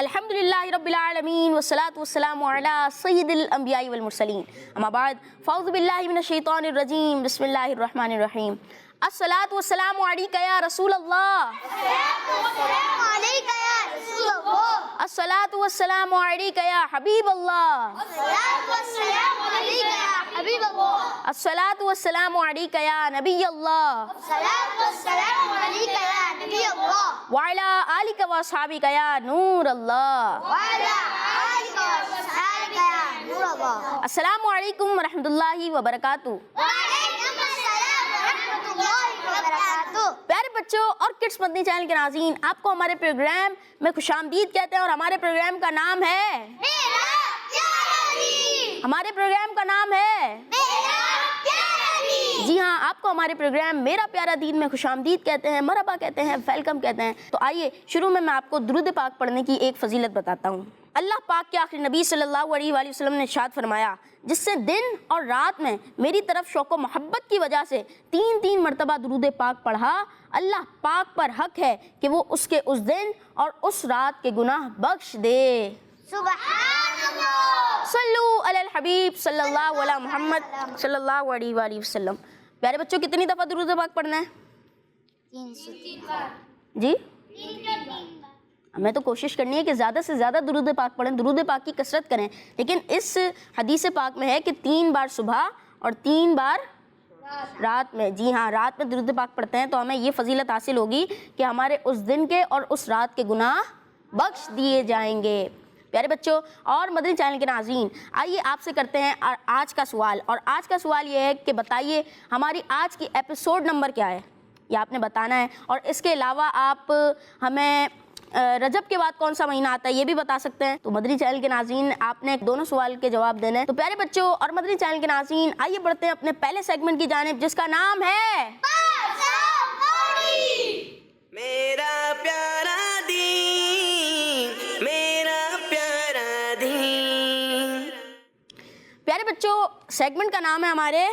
الحمدللہ رب العالمین والصلاة والسلام علی سید الانبیاء والمرسلین اما بعد فاعوذ باللہ من الشیطان الرجیم بسم اللہ الرحمن الرحیم الصلاة والسلام علیک یا رسول اللہ الصلاة والسلام علیک یا حبیب اللہ الصلاة والسلام علیک یا نبی اللہ وعلی آلک و اصحابک یا نور اللہ السلام علیکم ورحمۃ اللہ وبرکاتہ۔ پیارے بچوں اور کڈس مدنی چینل کے ناظرین، آپ کو ہمارے پروگرام میں خوش آمدید کہتے ہیں اور ہمارے پروگرام کا نام ہے جی ہاں، آپ کو ہمارے پروگرام میرا پیارا دین میں خوش آمدید کہتے ہیں، مرحبا کہتے ہیں، ویلکم کہتے ہیں۔ تو آئیے شروع میں آپ کو درود پاک پڑھنے کی ایک فضیلت بتاتا ہوں۔ اللہ پاک کے آخری نبی صلی اللہ علیہ وآلہ وسلم نے ارشاد فرمایا، جس سے دن اور رات میں میری طرف شوق و محبت کی وجہ سے 3 مرتبہ درود پاک پڑھا، اللہ پاک پر حق ہے کہ وہ اس کے اس دن اور اس رات کے گناہ بخش دے۔ سبحان اللہ، صلو علی الحبیب صلی اللہ علیہ محمد صلی اللہ علیہ وآلہ وسلم۔ پیارے بچوں، کتنی دفعہ درود پاک پڑھنا ہے؟ 300 بار جی، ہمیں تو کوشش کرنی ہے کہ زیادہ سے زیادہ درود پاک پڑھیں، درود پاک کی کثرت کریں، لیکن اس حدیث پاک میں ہے کہ 3 بار صبح اور 3 بار رات میں۔ جی ہاں، رات میں درود پاک پڑھتے ہیں تو ہمیں یہ فضیلت حاصل ہوگی کہ ہمارے اس دن کے اور اس رات کے گناہ بخش دیے جائیں گے۔ پیارے بچوں اور مدنی چینل کے ناظرین، آئیے آپ سے کرتے ہیں آج کا سوال، اور آج کا سوال یہ ہے کہ بتائیے ہماری آج کی ایپیسوڈ نمبر کیا ہے، یہ آپ نے بتانا ہے، اور اس کے علاوہ آپ ہمیں رجب کے بعد کون سا مہینہ آتا ہے یہ بھی بتا سکتے ہیں۔ تو مدنی چینل کے ناظرین، آپ نے دونوں سوال کے جواب دینے ہیں۔ تو پیارے بچوں اور مدنی چینل کے ناظرین، آئیے بڑھتے ہیں اپنے پہلے سیگمنٹ کی جانب، جس کا نام ہے میرا پیارا دین، میرا پیارا دین۔ پیارے بچوں، سیگمنٹ کا نام ہے ہمارے،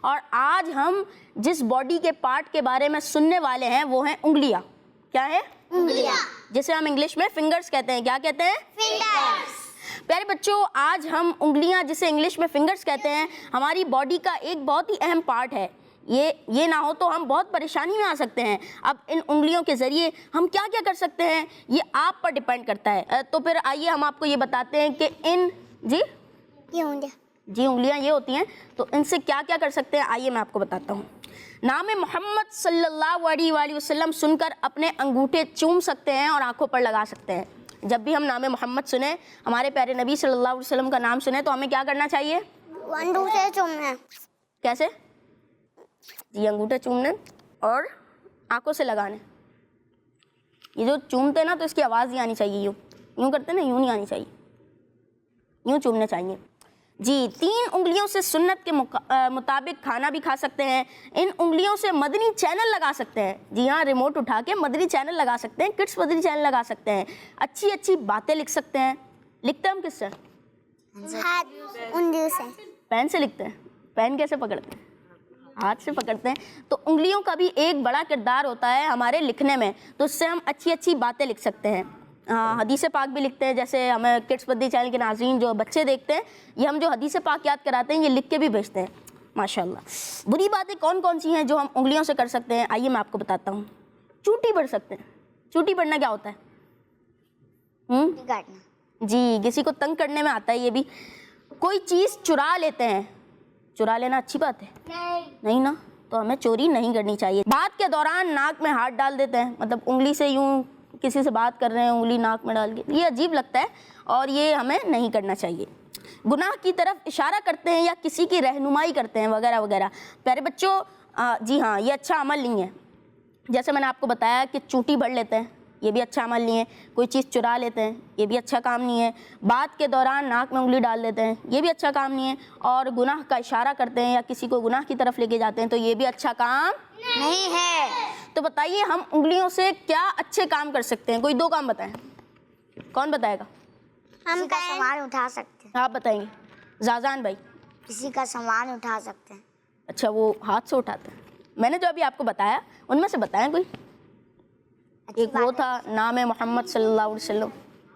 اور آج ہم جس باڈی کے پارٹ کے بارے میں سننے والے ہیں وہ ہیں انگلیاں۔ کیا ہے؟ انگلیاں، جسے ہم انگلش میں فنگرز کہتے ہیں۔ کیا کہتے ہیں؟ فنگرز۔ پیارے بچوں، آج ہم انگلیاں، جسے انگلش میں فنگرز کہتے ہیں، ہماری باڈی کا ایک بہت ہی اہم پارٹ ہے۔ یہ نہ ہو تو ہم بہت پریشانی میں آ سکتے ہیں۔ اب ان انگلیوں کے ذریعے ہم کیا کیا کر سکتے ہیں یہ آپ پر ڈیپینڈ کرتا ہے۔ تو پھر آئیے ہم آپ کو یہ بتاتے ہیں کہ انگلیاں یہ ہوتی ہیں، تو ان سے کیا کیا کر سکتے ہیں، آئیے میں آپ کو بتاتا ہوں۔ نام محمد صلی اللہ علیہ وآلہ وسلم سن کر اپنے انگوٹھے چوم سکتے ہیں اور آنکھوں پر لگا سکتے ہیں۔ جب بھی ہم نام محمد سنیں، ہمارے پیارے نبی صلی اللہ علیہ وسلم کا نام سنیں، تو ہمیں کیا کرنا چاہیے؟ انگوٹھے چومنا۔ کیسے؟ جی، انگوٹھے چومنے اور آنکھوں سے لگانے۔ یہ جو چومتے ہیں نا، تو اس کی آواز نہیں آنی چاہیے، یوں کرتے نا، یوں نہیں آنی چاہیے، یوں چومنے چاہیے۔ جی، 3 انگلیوں سے سنت کے مطابق کھانا بھی کھا سکتے ہیں۔ ان انگلیوں سے مدنی چینل لگا سکتے ہیں۔ جی ہاں، ریموٹ اٹھا کے مدنی چینل لگا سکتے ہیں، کڈس مدنی چینل لگا سکتے ہیں، اچھی اچھی باتیں لکھ سکتے ہیں۔ لکھتے ہیں ہم کس سے؟ انگلیوں سے۔ پین سے لکھتے ہیں۔ پین کیسے پکڑتے ہیں؟ ہاتھ سے پکڑتے ہیں۔ تو انگلیوں کا بھی ایک بڑا کردار ہوتا ہے ہمارے لکھنے میں، تو اس سے ہم اچھی اچھی باتیں لکھ سکتے ہیں۔ حدیث پاک بھی لکھتے ہیں، جیسے ہمیں کڈس مدنی چینل کے ناظرین جو بچے دیکھتے ہیں، یہ ہم جو حدیث پاک یاد کراتے ہیں، یہ لکھ کے بھی بھیجتے ہیں ماشاءاللہ۔ بری باتیں کون کون سی ہیں جو ہم انگلیوں سے کر سکتے ہیں؟ آئیے میں آپ کو بتاتا ہوں۔ چوٹی بڑھ سکتے ہیں۔ چوٹی بڑھنا کیا ہوتا ہے؟ جی، کسی کو تنگ کرنے میں آتا ہے یہ بھی۔ کوئی چیز چرا لیتے ہیں، چرا لینا اچھی بات ہے؟ نہیں نا، تو ہمیں چوری نہیں کرنی چاہیے۔ بات کے دوران ناک میں ہاتھ ڈال دیتے ہیں، مطلب انگلی سے یوں کسی سے بات کر رہے ہیں، انگلی ناک میں ڈال کے، یہ عجیب لگتا ہے اور یہ ہمیں نہیں کرنا چاہیے۔ گناہ کی طرف اشارہ کرتے ہیں یا کسی کی رہنمائی کرتے ہیں وغیرہ وغیرہ۔ پیارے بچوں، جی ہاں، یہ اچھا عمل نہیں ہے۔ جیسے میں نے آپ کو بتایا کہ چونٹی بڑھ لیتے ہیں، یہ بھی اچھا عمل نہیں ہے۔ کوئی چیز چرا لیتے ہیں، یہ بھی اچھا کام نہیں ہے۔ بات کے دوران ناک میں انگلی ڈال دیتے ہیں، یہ بھی اچھا کام نہیں ہے۔ اور گناہ کا اشارہ کرتے ہیں یا کسی کو گناہ کی طرف لے کے جاتے ہیں، تو یہ بھی اچھا کام نہیں ہے۔ تو بتائیے ہم انگلیوں سے کیا اچھے کام کر سکتے ہیں؟ کوئی 2 کام بتائیں، کون بتائے گا؟ ہم کا سامان اٹھا سکتے ہیں۔ آپ بتائیں گے؟ زازان بھائی؟ کسی کا سامان اٹھا سکتے ہیں۔ اچھا، وہ ہاتھ سے اٹھاتے ہیں۔ میں نے جو ابھی آپ کو بتایا ان میں سے بتائیں کوئی۔ ایک وہ تھا نام ہے محمد صلی اللہ علیہ وسلم.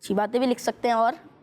اچھی باتیں بھی لکھ سکتے ہیں. اور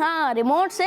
ہاں ریموٹ سے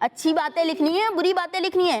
اچھی باتیں لکھنی ہے, بری باتیں لکھنی ہے.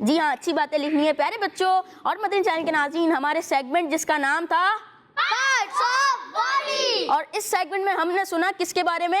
جی ہاں اچھی باتیں لکھنی ہے. پیارے بچوں اور مدنی چینل کے ناظرین, ہمارے سیگمنٹ جس کا نام تھا Parts of body. اور اس سیگمنٹ میں ہم نے سنا کس کے بارے میں؟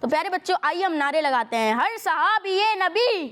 تو پیارے بچوں آئیے ہم نعرے لگاتے ہیں. ہر صحابی نبی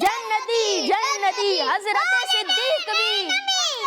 جنتی جنتی, حضرت صدیق بھی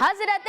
حضرت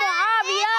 معاویہ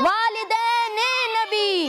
والدین نبی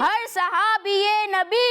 ہر صحابی نبی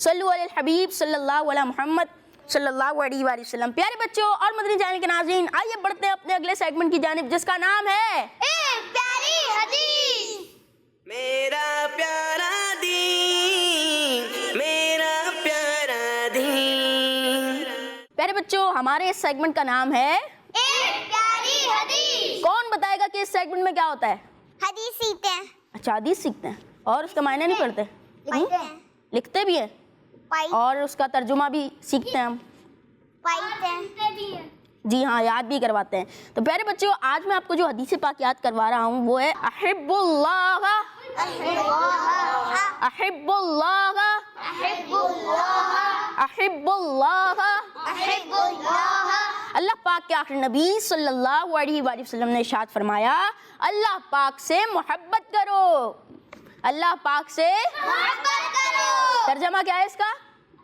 صلو علی الحبیب صلی اللہ علیہ محمد صلی اللہ علیہ وآلہ وسلم. پیارے بچوں اور مدنی چینل کے ناظرین آئیے بڑھتے ہیں اپنے اگلے سیگمنٹ کی جانب جس کا نام ہے ایک پیاری حدیث. میرا پیارا دین میرا پیارا دین. پیارے بچوں ہمارے اس سیگمنٹ کا نام ہے ایک پیاری حدیث. کون بتائے گا کہ اس سیگمنٹ میں کیا ہوتا ہے؟ حدیث سیکھتے ہیں. اچھا حدیث سیکھتے ہیں اور اس کا معنی نہیں پڑھتے, پڑھتے ہیں. لکھتے بھی ہیں اور اس کا ترجمہ بھی سیکھتے ہیں ہم. پڑھتے ہیں. جی ہاں یاد بھی کرواتے ہیں. تو پیارے بچوں آج میں آپ کو جو حدیث پاک یاد کروا رہا ہوں وہ ہے احب اللہ احب اللہ احب اللہ. اللہ پاک کے آخری نبی صلی اللہ علیہ وآلہ وسلم نے ارشاد فرمایا اللہ پاک سے محبت کرو. اللہ پاک سے محبت کرو. ترجمہ کیا ہے اس کا؟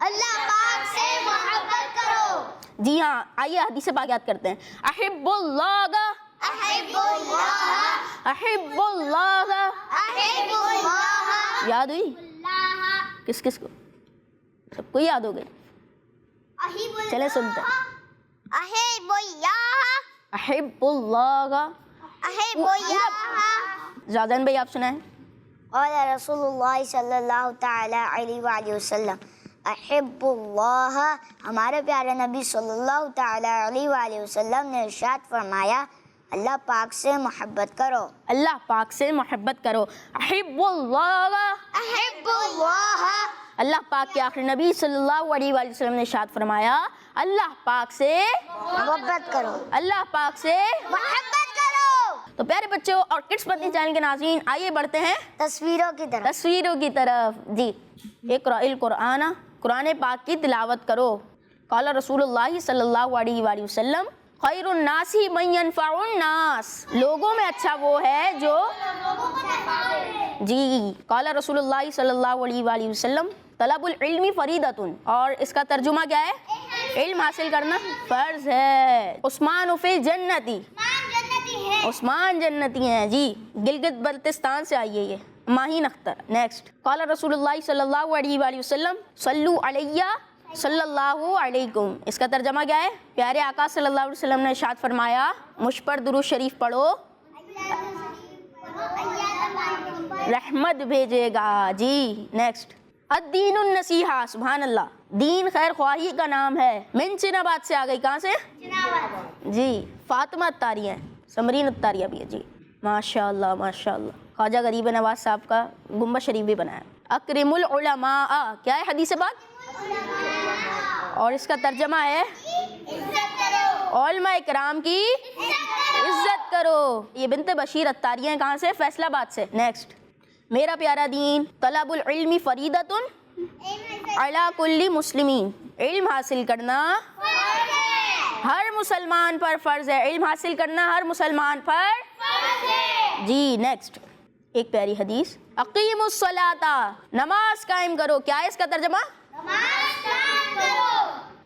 اللہ پاک سے محبت کرو. جی ہاں آئیے حدیث پاک یاد کرتے ہیں. احب اللہ احب اللہ احب اللہ. احب اللہ. یاد ہوئی کس کس کو؟ سب کو یاد ہو گئے. چلے سنتے ہیں. احب اللہ احب اللہ. احب اللہ. زادن بھائی آپ سنائیں. قال رسول اللہ صلی اللہ تعالی علیہ وآلہ وسلم احب اللہ. ہمارے پیارے نبی صلی اللہ تعالی علیہ وآلہ وسلم نے ارشاد فرمایا اللہ پاک سے محبت کرو. اللہ پاک سے محبت کرو. احب اللہ. احب اللہ. اللہ پاک کے آخری نبی صلی اللہ علیہ وآلہ وسلم نے ارشاد فرمایا اللہ پاک سے محبت کرو. اللہ پاک سے. محبت کرو. تو پیارے بچوں اور کڈس مدنی چینل کے ناظرین آئیے بڑھتے ہیں تصویروں کی طرف. تصویروں کی طرف. جی اقرأ القرآن, قرآن پاک کی تلاوت کرو. قال رسول اللہ صلی اللہ علیہ وآلہ وسلم خیر الناس من ينفع الناس. لوگوں میں اچھا وہ ہے جو جی قال رسول اللہ صلی اللہ علیہ وآلہ وسلم طلب العلم فریضۃ. اور اس کا ترجمہ کیا ہے؟ علم حاصل کرنا فرض ہے. عثمان فی الجنتی. عثمان جنتی ہیں. جی گلگت بلتستان سے آئیے یہ ماہین اختر. نیکسٹ قال رسول اللہ صلی اللہ علیہ وآلہ وسلم صلو علیہ صلی اللہ علیکم. اس کا ترجمہ کیا ہے؟ پیارے آقا صلی اللہ علیہ وسلم نے ارشاد فرمایا مجھ پر درود شریف پڑھو رحمت بھیجے گا. جی نیکسٹ الدین النصیحہ. سبحان اللہ. دین خیر خواہی کا نام ہے. من چن آباد سے آ گئی. کہاں سے؟ جی فاطمہ اتاری ہیں, سمرین اتاریہ بھی ہے. جی ماشاء اللہ ماشاء اللہ. خواجہ غریب نواز صاحب کا گنبد شریف بھی بنایا. اکرم العلماء. کیا ہے حدیث بات؟ اور اس کا ترجمہ ہے علماء اکرام کی عزت کرو. یہ بنت بشیر اتاری ہیں. کہاں سے؟ فیصل آباد سے. نیکسٹ میرا پیارا دین طلب العلم فریضۃ علی کل مسلمین. علم حاصل کرنا ہر مسلمان پر فرض ہے. علم حاصل کرنا ہر مسلمان پر. جی نیکسٹ ایک پیاری حدیث اقیم الصلاۃ. نماز قائم کرو. کیا ہے اس کا ترجمہ؟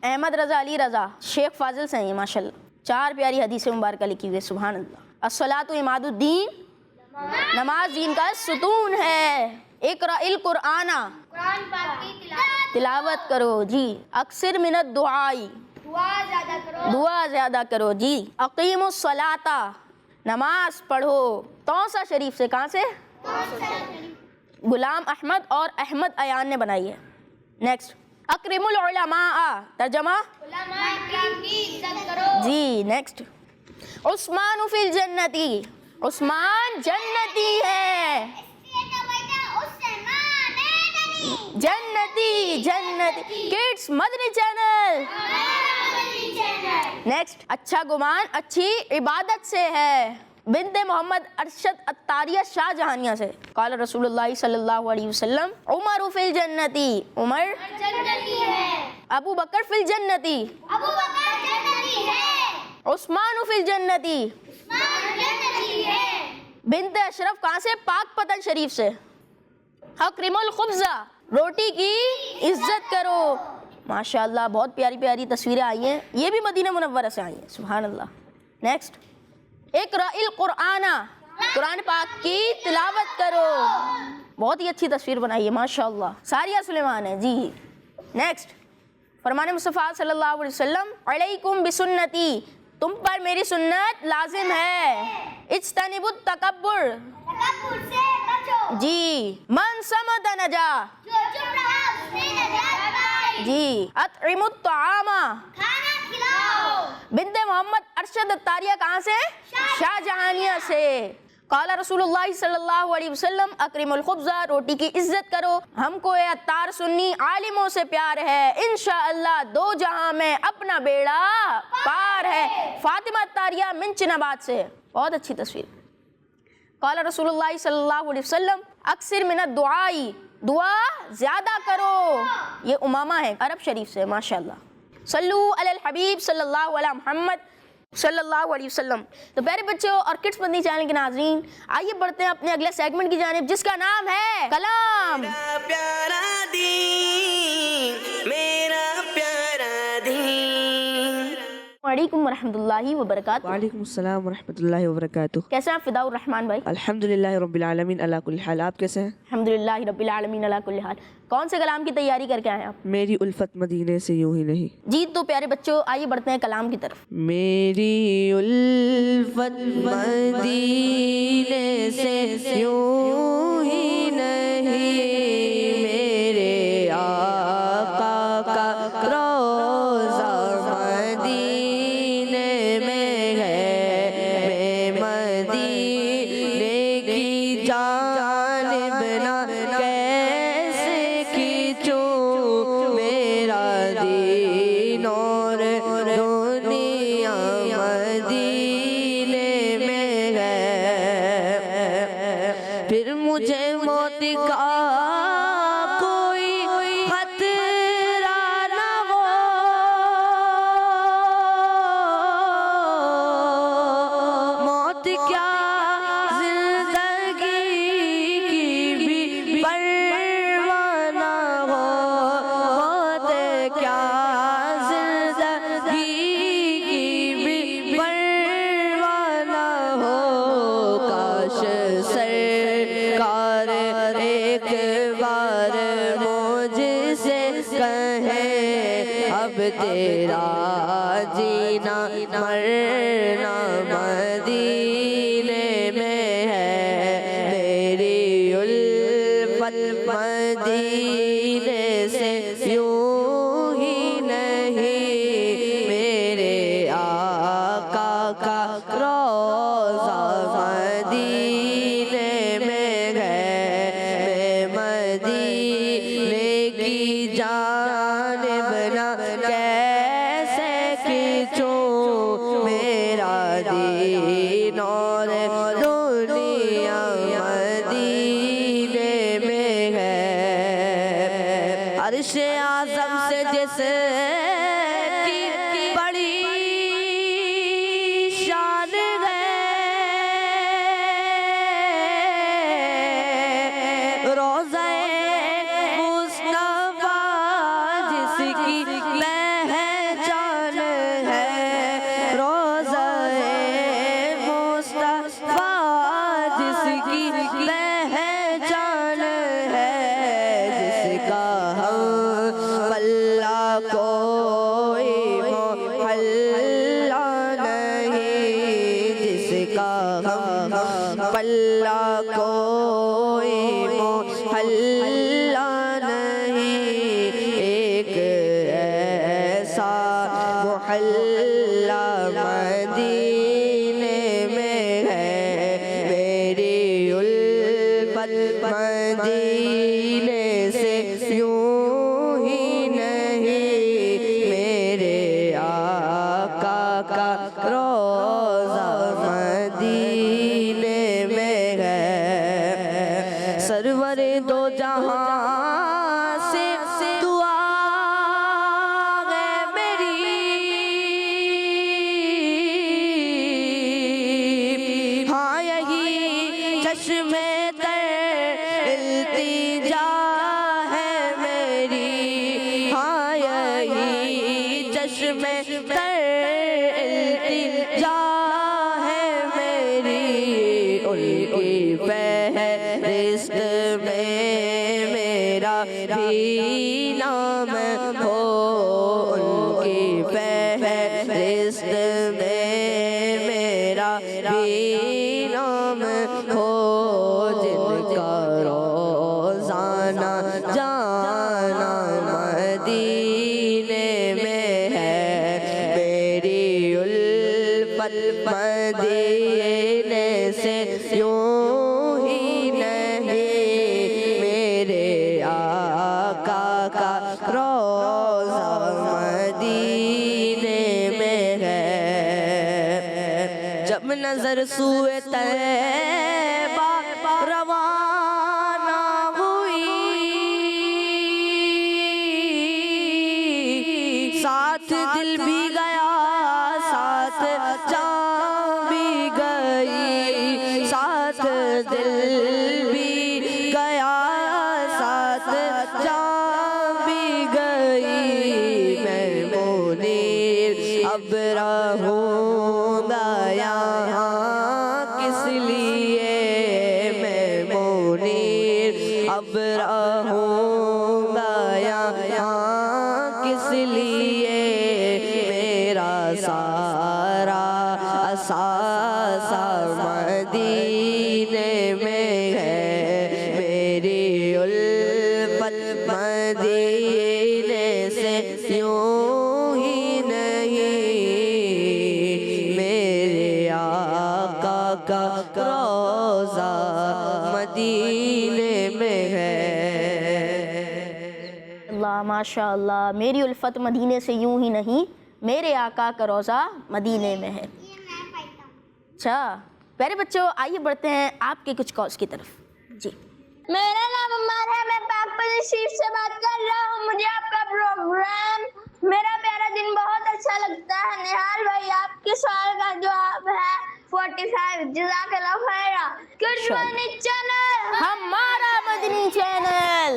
احمد رضا علی رضا شیخ فاضل سے ہیں ماشاء اللہ. 4 پیاری حدیث مبارکہ لکھی ہوئی ہے. سبحان اللہ. الصلاۃ عماد الدین نماز دین کا ستون ہے. اقرأ القرآن, قرآن پاک کی تلاوت کرو. جی. اکثر من الدعائی, دعا زیادہ کرو. جی. اقیم الصلاۃ, نماز پڑھو. توسا شریف سے, کہاں سے؟ غلام احمد اور احمد ایان نے بنائی ہے. نیکسٹ. اکرم العلماء, ترجمہ؟ علماء کرام کی عزت کرو. جی. نیکسٹ. عثمان فی الجنتی, عثمان جنتی ہے. جنتی, جنتی. کڈس مدنی چینل. نیکسٹ. اچھا گمان اچھی عبادت سے ہے. بنت محمد ارشد اتاریہ شاہ جہانیہ سے. قال رسول اللہ صلی اللہ علیہ وسلم عمر فی الجنتی, عمر جنتی ہے. ابو بکر فی الجنتی, ابو بکر جنتی ہے. عثمان فی الجنتی. عثمان جنتی ہے. بنت اشرف کہاں سے؟ پاک پتن شریف سے. اکرم الخبز, روٹی کی عزت کرو. ماشاءاللہ بہت پیاری پیاری تصویریں آئی ہیں, یہ بھی مدینہ منورہ سے آئی ہیں. سبحان اللہ. نیکسٹ. اقرأ القرآن, قرآن پاک کی تلاوت کرو. بہت ہی اچھی تصویر بنائی ہے ماشاءاللہ. ساریہ سلیمان ہے. جی. نیکسٹ. فرمان مصطفیٰ صلی اللہ علیہ وسلم علیکم بسنتی, تم پر میری سنت لازم ہے. اجتنبوا التکبر, تکبر سے بچو. جی. من صمت نجا, جو چپ رہا اس نے نجات پائی. جی. اطعموا الطعام, کھانا کھلاؤ. بنت محمد ارشد اتاریہ کہاں سے؟ شاہ جہانیہ سے. قال رسول اللہ صلی اللہ علیہ وسلم اکرم الخبز, روٹی کی عزت کرو. ہم کو اے اتار سنی عالموں سے پیار ہے, انشاءاللہ دو جہاں میں اپنا بیڑا پار ہے. فاطمہ اتاریہ منچن آباد سے. بہت اچھی تصویر. قال رسول اللہ صلی اللہ علیہ وسلم اکثر من الدعائی, دعا زیادہ کرو. یہ امامہ ہے عرب شریف سے. ماشاءاللہ. صلو علی الحبیب صلی اللہ علیہ محمد صلی اللہ علیہ وسلم. تو پیارے بچوں اور کڈس مدنی چینل کے ناظرین, آئیے بڑھتے ہیں اپنے اگلے سیگمنٹ کی جانب جس کا نام ہے کلام. میرا پیارا دین, میرا پیارا دین. وعلیکم ورحمۃ اللہ وبرکاتہ. وعلیکم السلام ورحمۃ اللہ وبرکاتہ. کیسے ہیں فداء الرحمان بھائی؟ الحمدللہ رب العالمین علی کل حال. آپ کیسے ہیں؟ الحمدللہ رب العالمین علی کل حال. کون سے کلام کی تیاری کر کے آئے ہیں آپ؟ میری الفت مدینے سے یوں ہی نہیں. جی. تو پیارے بچوں آئیے بڑھتے ہیں کلام کی طرف. میری الفت مدینے سے یوں ہی نہیں, میرے آقا کا روضہ مدینے میں ہے. میں مدینے کی جانب نہ کیسے کھینچوں, میرا دین اور دنیا مدینے میں ہے. پھر مجھے موت کا کوئی خطرہ نہ ہو, موت کیا زندگی کی بھی پرواہ نہ ہو, موت کیا زندگی کی بھی پرواہ نہ ہو. کاش سرکار ایک بار مجھ سے کہیں اب تیرا جینا مرنا مدینے میں ہے. میری الفت مدینے سے یوں ہی نہیں, میرے آقا کا روضہ مدینے میں ہے. میں مدینے کی جانب نہ کیسے کھینچوں, میرا دین اور دنیا مدینے میں ہے. عرش اعظم سے جس کی بڑی شان ہے, روضہ مصطفیٰ جس کی پہچان ہے, روضہ مصطفیٰ جس مدینے سے یوں ہی نہیں، میرے آقا کا روضہ مدینے میں ہے، سرور دو جہاں سے دعا ہے میری، ہاں یہی چشم تر التجا ہے میری، ہاں یہی چشم تر التجا ہے میری، ان کی فہرست میں میرا بھی نام ہو، ان کی فہرست میں میرا بھی نام ہو، جن کا روزانہ جانا مدینے میں ہے، میری الفت مدینے سے یوں ہی نہیں، میرے آقا کا روضہ مدینے میں ہے، جب نظر سوئے طیبہ روانہ ہوئی، ساتھ دل بھی گیا ساتھ جان بھی گئی، ساتھ دل بھی گیا ساتھ جان بھی گئی، میں منیر اب رہوں گا یہاں کس لیے، میں منیر اب رہوں گا یہاں کس لیے، میرا سارا اثاثہ مدینے میں ہے، میری الفت مدینے سے یوں ہی نہیں، میرے آقا کا روضہ مدینے میں ہے۔ اللہ ماشاء اللہ، میری الفت مدینے سے یوں ہی نہیں، میرے آقا کا روضہ مدینے میں ہے۔ اچھا پیارے بچوں، آئیے بڑھتے ہیں آپ کے کچھ کالز کی طرف۔ جی میرا نام عمار ہے، میں پاک پلی شریف سے بات کر رہا ہوں، مجھے آپ کا پروگرام میرا پیارا دن بہت اچھا لگتا ہے۔ نہال بھائی آپ کے سوال کا جواب ہے 45۔ جزاک اللہ خیرہ۔ گڈ مارننگ چینل، ہمارا مدنی چینل۔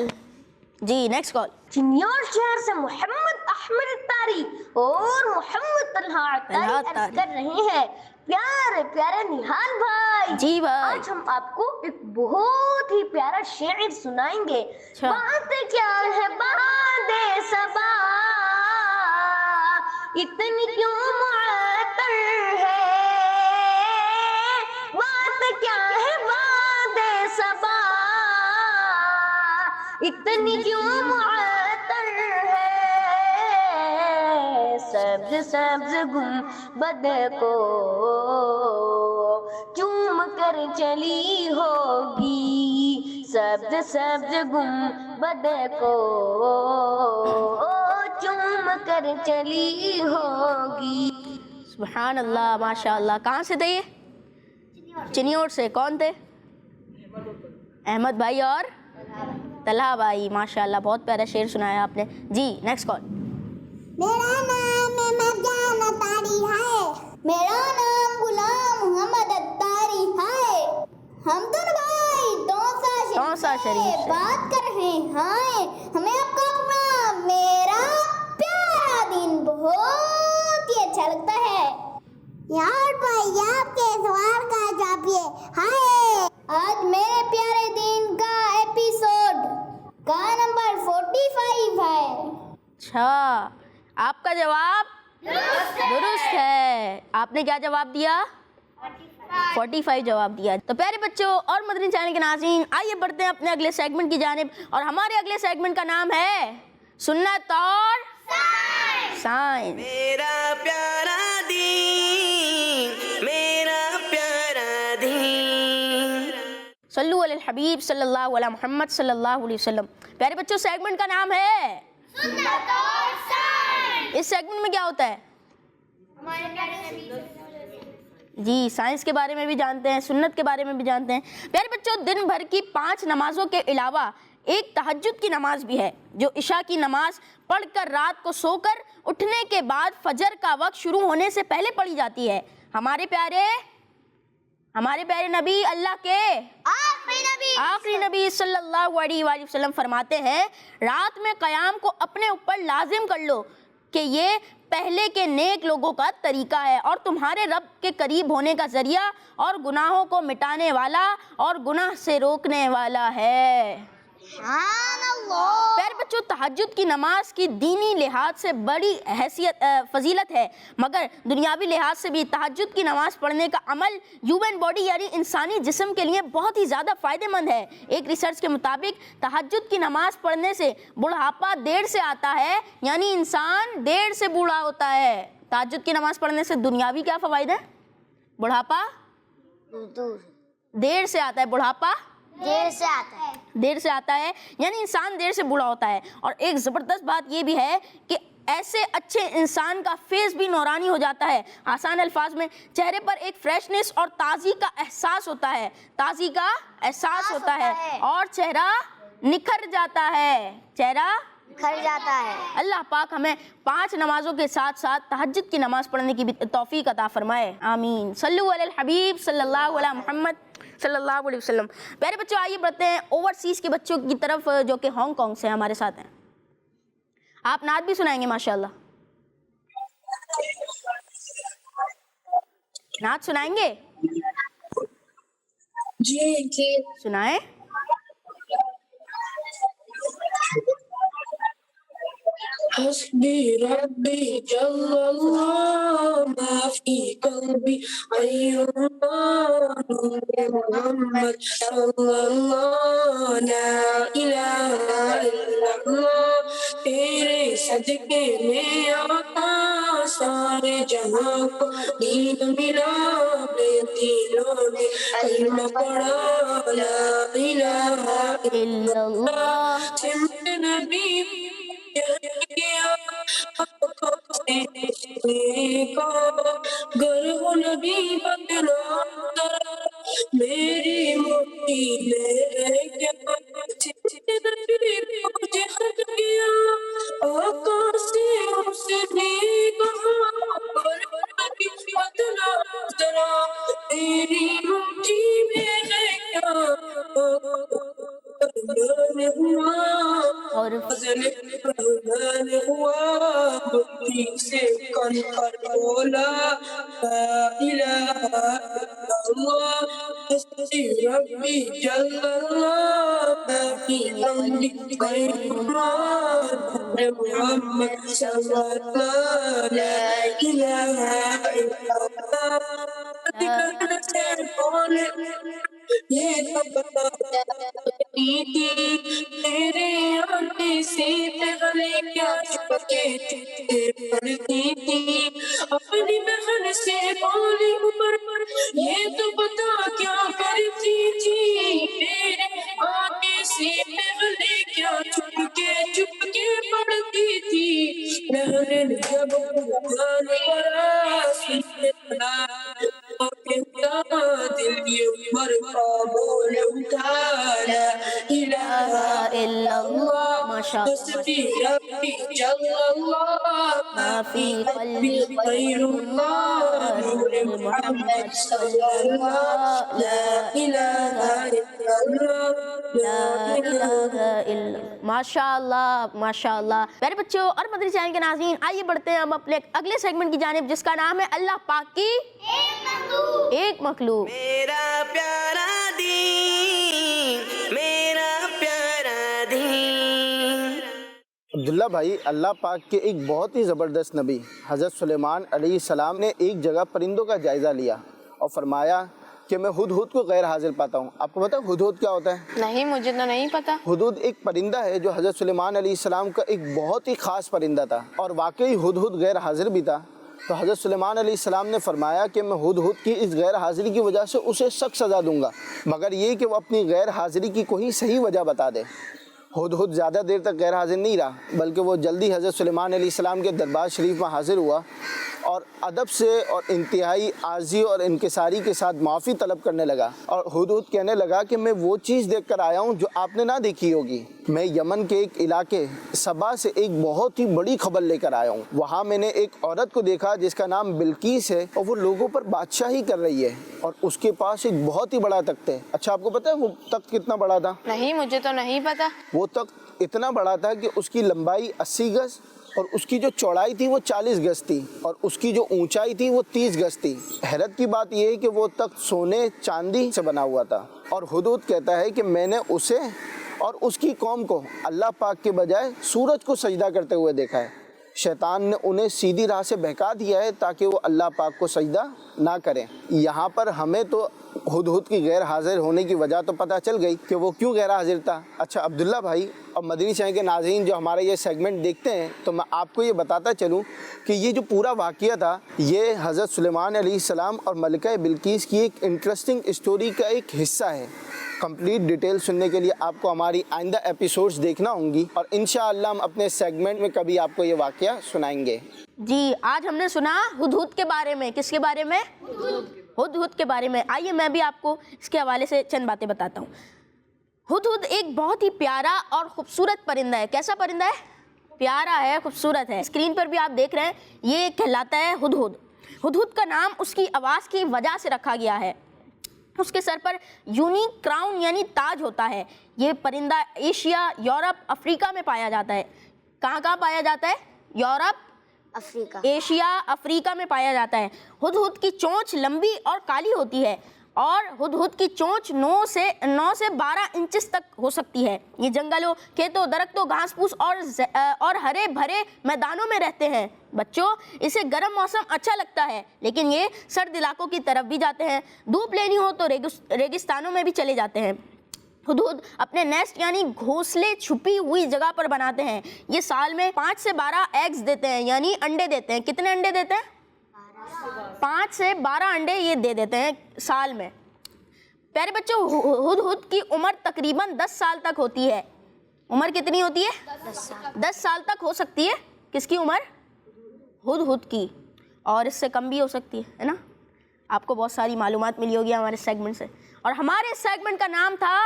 جی نیکسٹ کال۔ چنیور شہر سے محمد احمد اتاری اور محمد طلحہ اتاری عرض کر رہے ہیں، پیارے پیارے نہال بھائی، جی بھائی، آج ہم آپ کو ایک بہت ہی پیارا شعر سنائیں گے۔ بات کیا ہے باد صبا، اتنی کیوں معطر ہے، بات کیا ہے باد صبا، اتنی کیوں معطر ہے، سبز سبز گنبد کو چوم کر چلی ہوگی، سبز سبز گنبد کو چوم کر چلی ہوگی۔ سبحان اللہ ماشاء اللہ۔ کہاں سے تھے یہ؟ چنیور سے۔ کون تھے؟ احمد بھائی اور طلحہ بھائی، ماشاء اللہ بہت پیارا شعر سنایا آپ نے۔ جی نیکسٹ کال۔ میرا نام مرجان اتاری ہے، میرا نام غلام محمد اتاری ہے، ہم دونوں بھائی دونسا شریف سے بات کر رہے ہیں، ہمیں آپ کا پروگرام میرا پیارا دن بہت ہی اچھا لگتا ہے۔ یار بھائی آپ کے سوال کا جواب یہ ہے، آج میرے پیارے دن کا ایپیسوڈ کا نمبر 45 ہے۔ اچھا آپ کا جواب درست ہے۔ آپ نے کیا جواب دیا؟ 45 جواب دیا۔ تو پیارے بچوں اور مدنی چینل کے ناظرین، آئیے بڑھتے ہیں اپنے اگلے سیگمنٹ کی جانب، اور ہمارے اگلے سیگمنٹ کا نام ہے سنت اور سائنس۔ میرا پیارا دین، میرا پیارا دین۔ صلو علی الحبیب صلی اللہ علیہ محمد صلی اللہ علیہ وسلم۔ پیارے بچوں، سیگمنٹ کا نام ہے سنت اور سائنس۔ اس سیگمنٹ میں کیا ہوتا ہے؟ جی، سائنس کے بارے میں بھی جانتے ہیں، سنت کے بارے میں بھی جانتے ہیں۔ پیارے بچوں، دن بھر کی 5 نمازوں کے علاوہ ایک تہجد کی نماز بھی ہے، جو عشاء کی نماز پڑھ کر رات کو سو کر اٹھنے کے بعد فجر کا وقت شروع ہونے سے پہلے پڑھی جاتی ہے۔ ہمارے پیارے نبی، اللہ کے آخری نبی صلی اللہ علیہ وآلہ وسلم فرماتے ہیں، رات میں قیام کو اپنے اوپر لازم کر لو کہ یہ پہلے کے نیک لوگوں کا طریقہ ہے اور تمہارے رب کے قریب ہونے کا ذریعہ اور گناہوں کو مٹانے والا اور گناہ سے روکنے والا ہے۔ سبحان اللہ۔ پیارے بچوں، تہجد کی نماز کی دینی لحاظ سے بڑی فضیلت ہے، مگر دنیاوی لحاظ سے بھی تہجد کی نماز پڑھنے کا عمل ہیومن باڈی یعنی انسانی جسم کے لیے بہت ہی زیادہ فائدہ مند ہے۔ ایک ریسرچ کے مطابق تہجد کی نماز پڑھنے سے بڑھاپا دیر سے آتا ہے، یعنی انسان دیر سے بوڑھا ہوتا ہے۔ تہجد کی نماز پڑھنے سے دنیاوی کیا فوائد ہے؟ بڑھاپا دیر سے آتا ہے، بڑھاپا دیر سے آتا ہے، یعنی انسان دیر سے بوڑھا ہوتا ہے۔ اور ایک زبردست بات یہ بھی ہے کہ ایسے اچھے انسان کا فیس بھی نورانی ہو جاتا ہے۔ آسان الفاظ میں چہرے پر ایک فریشنس اور تازی کا احساس ہوتا ہے، تازی کا احساس ہوتا ہے اور چہرہ نکھر جاتا ہے، چہرہ کھل جاتا ہے۔ اللہ پاک ہمیں 5 نمازوں کے ساتھ ساتھ تہجد کی نماز پڑھنے کی بھی توفیق عطا فرمائے، آمین۔ صلو علی الحبیب صلی اللہ علیہ محمد صلی اللہ علیہ وسلم۔ پیارے بچوں، آئیے بڑھتے ہیں اوورسیز کے بچوں کی طرف جو کہ ہانگ کانگ سے ہمارے ساتھ ہیں۔ آپ نعت بھی سنائیں گے ماشاءاللہ؟ نعت سنائیں گے؟ جی سنائیں۔ حسبي ربي جل الله ما في قلبي غير الله محمد صلى الله لا إله إلا الله تیرے صدقے میں آقا سارے جہاں کو دین ملا بے دینوں نے کلمہ پڑھا لا الہ الا اللہ سمت نبی گر ہو نبی بدلا میری مٹھی میں مجھے ہٹ گیا آقا سے اس نے کہا گر ہو نبی بدلا ذرا میری مٹھی میں ہے کیا اور ہوا مٹھی سے کن کر بولا لا الہ الا اللہ حسبی ربی جل اللہ ما فی قلبی غیر اللہ محمد صلی اللہ لا الہ الا اللہ یہ تو بتا تیرے آنے سے پہلے کیا چپکے چپکے پڑتی تھی اپنی بہن سے بولی عمر یہ تو بتا کیا کرتی تھی تیرے آنے سے پہلے کیا چپکے چپکے پڑتی تھی بہن جب قرآن پڑھا سننے پڑا دل یہ عمر کا بول اٹھا لا الہ الا اللہ حسبی ربی جل اللہ ما فی قلبی غیر اللہ نور محمد صلی اللہ لا الہ الا اللہ لا الہ الا ماشاءاللہ ماشاءاللہ۔ پیارے بچوں اور مدری چینل کے ناظرین، آئیے بڑھتے ہیں ہم اپنے اگلے سیگمنٹ کی جانب، جس کا نام ہے اللہ پاک کی ایک مخلوق۔ میرا پیارا دین، میرا پیارا دین۔ عبداللہ بھائی، اللہ پاک کے ایک بہت ہی زبردست نبی حضرت سلیمان علیہ السلام نے ایک جگہ پرندوں کا جائزہ لیا اور فرمایا کہ میں ہدہد کو غیر حاضر پاتا ہوں۔ آپ کو پتہ ہے ہدہد کیا ہوتا ہے؟ نہیں، مجھے تو نہیں پتا۔ ہدہد ایک پرندہ ہے جو حضرت سلیمان علیہ السلام کا ایک بہت ہی خاص پرندہ تھا، اور واقعی ہدہد غیر حاضر بھی تھا۔ تو حضرت سلیمان علیہ السلام نے فرمایا کہ میں ہدہد کی اس غیر حاضری کی وجہ سے اسے سخت سزا دوں گا، مگر یہ کہ وہ اپنی غیر حاضری کی کوئی صحیح وجہ بتا دے۔ ہدہد زیادہ دیر تک غیر حاضر نہیں رہا، بلکہ وہ جلدی حضرت سلیمان علیہ السلام کے دربار شریف میں حاضر ہوا اور ادب سے اور انتہائی عاجزی اور انکساری کے ساتھ معافی طلب کرنے لگا، اور ہدہد کہنے لگا کہ میں وہ چیز دیکھ کر آیا ہوں جو آپ نے نہ دیکھی ہوگی۔ میں یمن کے ایک علاقے سبا سے ایک بہت ہی بڑی خبر لے کر آیا ہوں۔ وہاں میں نے ایک عورت کو دیکھا جس کا نام بلقیس ہے، اور وہ لوگوں پر بادشاہی کر رہی ہے، اور اس کے پاس ایک بہت ہی بڑا تخت ہے۔ اچھا آپ کو پتہ ہے وہ تخت کتنا بڑا تھا؟ نہیں، مجھے تو نہیں پتا۔ وہ تخت اتنا بڑا تھا کہ اس کی لمبائی 80 گز اور اس کی جو چوڑائی تھی وہ 40 گز تھی، اور اس کی جو اونچائی تھی وہ 30 گز تھی۔ حیرت کی بات یہ ہے کہ وہ تخت سونے چاندی سے بنا ہوا تھا، اور ہدہد کہتا ہے کہ میں نے اسے اور اس کی قوم کو اللہ پاک کے بجائے سورج کو سجدہ کرتے ہوئے دیکھا ہے۔ شیطان نے انہیں سیدھی راہ سے بہکا دیا ہے تاکہ وہ اللہ پاک کو سجدہ نہ کریں۔ یہاں پر ہمیں تو ہدہد کی غیر حاضر ہونے کی وجہ تو پتہ چل گئی کہ وہ کیوں غیر حاضر تھا۔ اچھا عبداللہ بھائی اور مدنی چینل کے ناظرین جو ہمارا یہ سیگمنٹ دیکھتے ہیں، تو میں آپ کو یہ بتاتا چلوں کہ یہ جو پورا واقعہ تھا یہ حضرت سلیمان علیہ السلام اور ملکہ بلقیس کی ایک انٹرسٹنگ اسٹوری کا ایک حصہ ہے۔ کمپلیٹ ڈیٹیل سننے کے لیے آپ کو ہماری آئندہ ایپیسوڈز دیکھنا ہوں گی، اور انشاءاللہ ہم اپنے سیگمنٹ میں کبھی آپ کو یہ واقعہ سنائیں گے۔ جی آج ہم نے سنا ہدہد کے بارے میں۔ کس کے بارے میں؟ ہدہد کے بارے میں۔ آئیے میں بھی آپ کو اس کے حوالے سے چند باتیں بتاتا ہوں۔ ہدہد ایک بہت ہی پیارا اور خوبصورت پرندہ ہے۔ کیسا پرندہ ہے؟ پیارا ہے، خوبصورت ہے۔ اسکرین پر بھی آپ دیکھ رہے ہیں، یہ کہلاتا ہے ہدہد۔ ہدہد کا نام اس کی آواز کی وجہ سے رکھا گیا ہے۔ اس کے سر پر یونیک کراؤن یعنی تاج ہوتا ہے۔ یہ پرندہ ایشیا، یورپ، افریقہ میں پایا جاتا ہے۔ کہاں کہاں پایا جاتا ہے؟ یورپ، افریقہ، ایشیا، افریقہ میں پایا جاتا ہے۔ ہدہد کی چونچ لمبی اور کالی ہوتی ہے، اور ہدہد کی چونچ 9 سے 12 انچز تک ہو سکتی ہے۔ یہ جنگلوں، کھیتوں، درختوں، گھاس پھوس اور ہرے بھرے میدانوں میں رہتے ہیں۔ بچوں، اسے گرم موسم اچھا لگتا ہے، لیکن یہ سرد علاقوں کی طرف بھی جاتے ہیں۔ دھوپ لینی ہو تو ریگستانوں میں بھی چلے جاتے ہیں۔ ہدہد اپنے نیسٹ یعنی گھونسلے چھپی ہوئی جگہ پر بناتے ہیں۔ یہ سال میں 5 سے 12 ایگز دیتے ہیں، یعنی انڈے دیتے ہیں۔ کتنے انڈے دیتے ہیں؟ 5 سے 12 انڈے یہ دے دیتے ہیں سال میں۔ پیارے بچوں، ہدہد کی عمر تقریباً 10 سال تک ہوتی ہے۔ عمر کتنی ہوتی ہے؟ 10 سال تک ہو سکتی ہے۔ کس کی عمر؟ ہدہد کی، اور اس سے کم بھی ہو سکتی ہے نا۔ آپ کو بہت ساری معلومات ملی ہوگی ہمارے سیگمنٹ سے، اور ہمارے سیگمنٹ کا نام تھا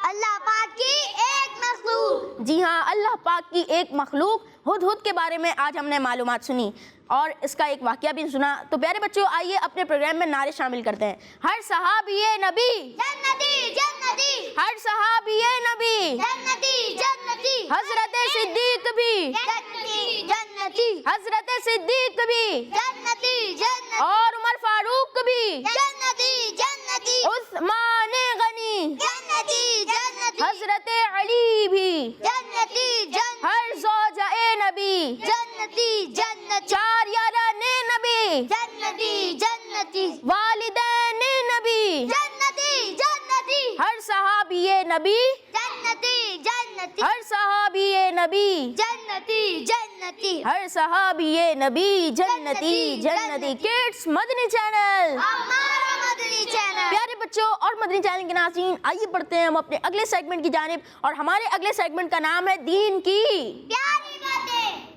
اللہ پاک کی ایک مخلوق۔ جی ہاں، اللہ پاک کی ایک مخلوق ہدہد کے بارے میں آج ہم نے معلومات سنی اور اس کا ایک واقعہ بھی سنا۔ تو پیارے بچوں، آئیے اپنے پروگرام میں نعرے شامل کرتے ہیں۔ ہر صحابی نبی جنتی جنتی، ہر صحابی نبی، جنتی جنتی، حضرت صدیق بھی، جنتی جنتی، حضرت صدیق بھی، جنتی جنتی، اور عمر فاروق بھی، جنتی جنتی، عثمان غنی، جنتی جنتی، حضرت علی بھی، جنتی جنتی، ہر زوجہ نبی، جنتی جنتی، 4 یاران نبی، جنتی جنتی، والدین نبی، جنتی جنتی، ہر صحابی نبی، جنتی جنتی، ہر صحابی نبی، جنتی جنتی، ہر صحابی نبی جنتی جنتی۔ کڈس مدنی چینل، ہمارا مدنی چینل۔ پیارے بچوں اور مدنی چینل کے ناظرین، آئیے بڑھتے ہیں ہم اپنے اگلے سیگمنٹ کی جانب، اور ہمارے اگلے سیگمنٹ کا نام ہے دین کی پیاری باتیں۔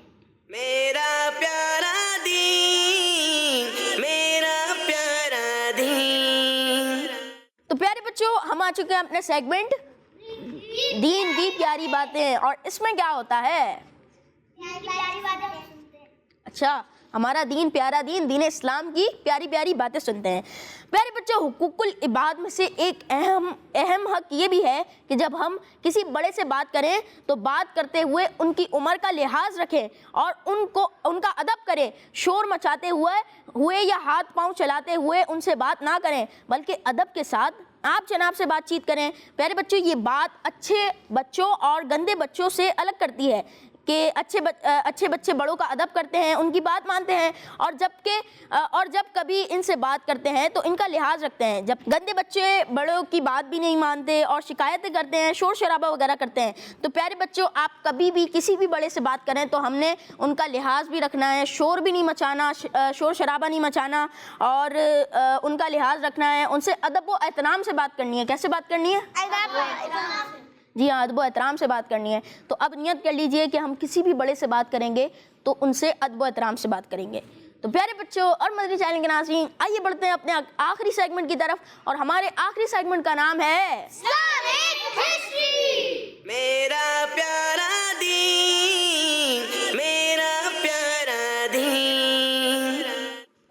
میرا پیارا دین، میرا پیارا دین۔ تو پیارے بچوں، ہم آ چکے ہیں اپنے سیگمنٹ دین کی پیاری باتیں، اور اس میں کیا ہوتا ہے؟ پیاری باتیں سنتے ہیں۔ اچھا، ہمارا دین پیارا دین، دین اسلام کی پیاری پیاری باتیں سنتے ہیں۔ پیارے بچوں، حقوق العباد میں سے ایک اہم حق یہ بھی ہے کہ جب ہم کسی بڑے سے بات کریں تو بات کرتے ہوئے ان کی عمر کا لحاظ رکھیں اور ان کا ادب کریں۔ شور مچاتے ہوئے یا ہاتھ پاؤں چلاتے ہوئے ان سے بات نہ کریں، بلکہ ادب کے ساتھ آپ جناب سے بات چیت کریں۔ پیارے بچوں، یہ بات اچھے بچوں اور گندے بچوں سے الگ کرتی ہے۔ کہ اچھے بچے بڑوں کا ادب کرتے ہیں, ان کی بات مانتے ہیں, اور جب کبھی ان سے بات کرتے ہیں تو ان کا لحاظ رکھتے ہیں. جب گندے بچے بڑوں کی بات بھی نہیں مانتے اور شکایتیں کرتے ہیں, شور شرابہ وغیرہ کرتے ہیں, تو پیارے بچوں آپ کبھی بھی کسی بھی بڑے سے بات کریں تو ہم نے ان کا لحاظ بھی رکھنا ہے, شور بھی نہیں مچانا, شور شرابہ نہیں مچانا, اور ان کا لحاظ رکھنا ہے, ان سے ادب و احترام سے بات کرنی ہے. کیسے بات کرنی ہے؟ جی ہاں, ادب و احترام سے بات کرنی ہے. تو اب نیت کر لیجئے کہ ہم کسی بھی بڑے سے بات کریں گے تو ان سے ادب و احترام سے بات کریں گے. تو پیارے بچوں اور مدنی چینل کے ناظرین, آئیے بڑھتے ہیں اپنے آخری سیگمنٹ کی طرف, اور ہمارے آخری سیگمنٹ کا نام ہے میرا پیارا دین, میرا پیارا دین.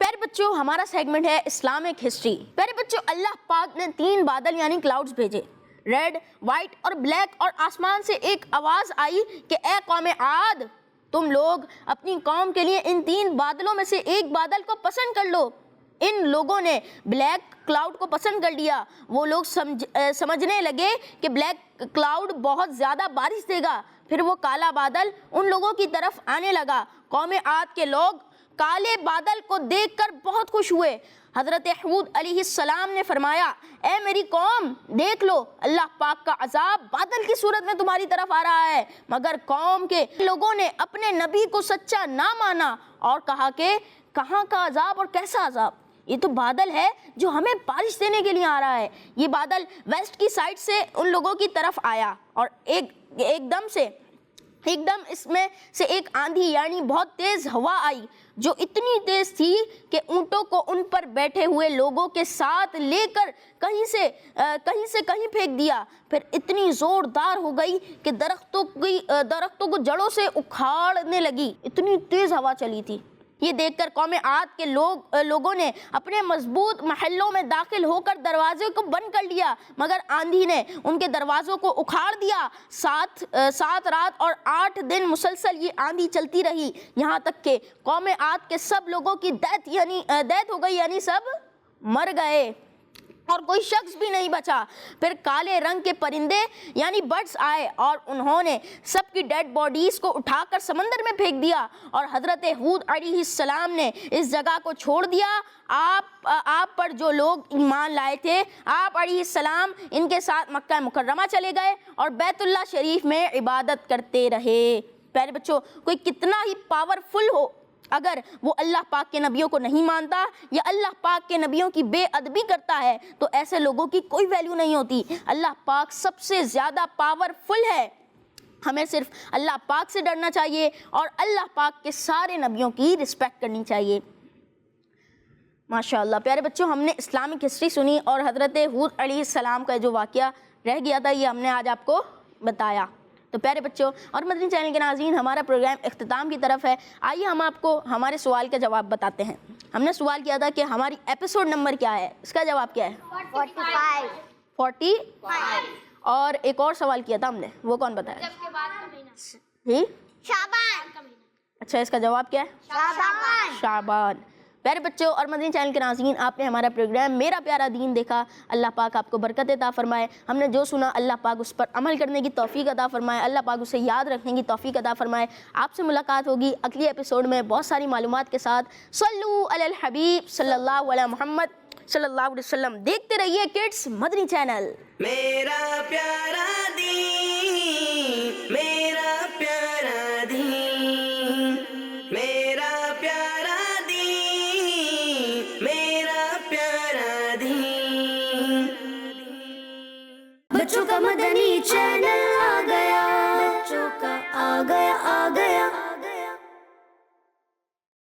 پیارے بچوں ہمارا سیگمنٹ ہے اسلامک ہسٹری. پیارے بچوں اللہ پاک نے 3 بادل یعنی کلاؤڈز بھیجے, ریڈ, وائٹ اور بلیک, اور آسمان سے ایک آواز آئی کہ اے قوم عاد, تم لوگ اپنی قوم کے لیے ان 3 بادلوں میں سے ایک بادل کو پسند کر لو. ان لوگوں نے بلیک کلاؤڈ کو پسند کر لیا. وہ لوگ سمجھنے لگے کہ بلیک کلاؤڈ بہت زیادہ بارش دے گا. پھر وہ کالا بادل ان لوگوں کی طرف آنے لگا. قوم عاد کے لوگ کالے بادل کو دیکھ کر بہت خوش ہوئے. حضرت ہود علیہ السلام نے فرمایا, اے میری قوم دیکھ لو, اللہ پاک کا عذاب بادل کی صورت میں تمہاری طرف آ رہا ہے. مگر قوم کے لوگوں نے اپنے نبی کو سچا نہ مانا اور کہا کہ کہاں کا عذاب اور کیسا عذاب, یہ تو بادل ہے جو ہمیں بارش دینے کے لیے آ رہا ہے. یہ بادل ویسٹ کی سائڈ سے ان لوگوں کی طرف آیا, اور ایک دم اس میں سے ایک آندھی یعنی بہت تیز ہوا آئی, جو اتنی تیز تھی کہ اونٹوں کو ان پر بیٹھے ہوئے لوگوں کے ساتھ لے کر کہیں سے کہیں پھینک دیا. پھر اتنی زوردار ہو گئی کہ درختوں کو جڑوں سے اکھاڑنے لگی. اتنی تیز ہوا چلی تھی. یہ دیکھ کر قوم عاد کے لوگوں نے اپنے مضبوط محلوں میں داخل ہو کر دروازے کو بند کر لیا, مگر آندھی نے ان کے دروازوں کو اکھاڑ دیا. 7 رات اور 8 دن مسلسل یہ آندھی چلتی رہی, یہاں تک کہ قوم عاد کے سب لوگوں کی ڈیتھ ہو گئی, یعنی سب مر گئے اور کوئی شخص بھی نہیں بچا. پھر کالے رنگ کے پرندے یعنی برڈز آئے اور انہوں نے سب کی ڈیڈ باڈیز کو اٹھا کر سمندر میں پھینک دیا, اور حضرت ہود علیہ السلام نے اس جگہ کو چھوڑ دیا. آپ پر جو لوگ ایمان لائے تھے, آپ علیہ السلام ان کے ساتھ مکہ مکرمہ چلے گئے اور بیت اللہ شریف میں عبادت کرتے رہے. پیارے بچوں, کوئی کتنا ہی پاورفل ہو, اگر وہ اللہ پاک کے نبیوں کو نہیں مانتا یا اللہ پاک کے نبیوں کی بے ادبی کرتا ہے تو ایسے لوگوں کی کوئی ویلیو نہیں ہوتی. اللہ پاک سب سے زیادہ پاورفل ہے. ہمیں صرف اللہ پاک سے ڈرنا چاہیے اور اللہ پاک کے سارے نبیوں کی رسپیکٹ کرنی چاہیے. ماشاءاللہ پیارے بچوں, ہم نے اسلامک ہسٹری سنی اور حضرت ہود علیہ السلام کا جو واقعہ رہ گیا تھا یہ ہم نے آج آپ کو بتایا. تو پیارے بچوں اور مدنی چینل کے ناظرین, ہمارا پروگرام اختتام کی طرف ہے. آئیے ہم آپ کو ہمارے سوال کا جواب بتاتے ہیں. ہم نے سوال کیا تھا کہ ہماری ایپیسوڈ نمبر کیا ہے, اس کا جواب کیا ہے؟ 45. اور ایک اور سوال کیا تھا ہم نے, وہ کون بتایا؟ جی شعبان. اچھا, اس کا جواب کیا ہے؟ شعبان. پیارے بچوں اور مدنی چینل کے ناظرین, آپ نے ہمارا پروگرام میرا پیارا دین دیکھا. اللہ پاک آپ کو برکت عطا فرمائے. ہم نے جو سنا اللہ پاک اس پر عمل کرنے کی توفیق عطا فرمائے. اللہ پاک اسے یاد رکھنے کی توفیق عطا فرمائے. آپ سے ملاقات ہوگی اگلی ایپیسوڈ میں بہت ساری معلومات کے ساتھ. صلو علی الحبیب صلی اللہ علیہ محمد صلی اللہ علیہ وسلم. دیکھتے رہیے کڈس مدنی چینل. میرا پیارا دین, میرا پیارا دین, میرا پیارا دین, میرا پیارا دین. بچوں کا مدنی چینل آ گیا, بچوں کا آ گیا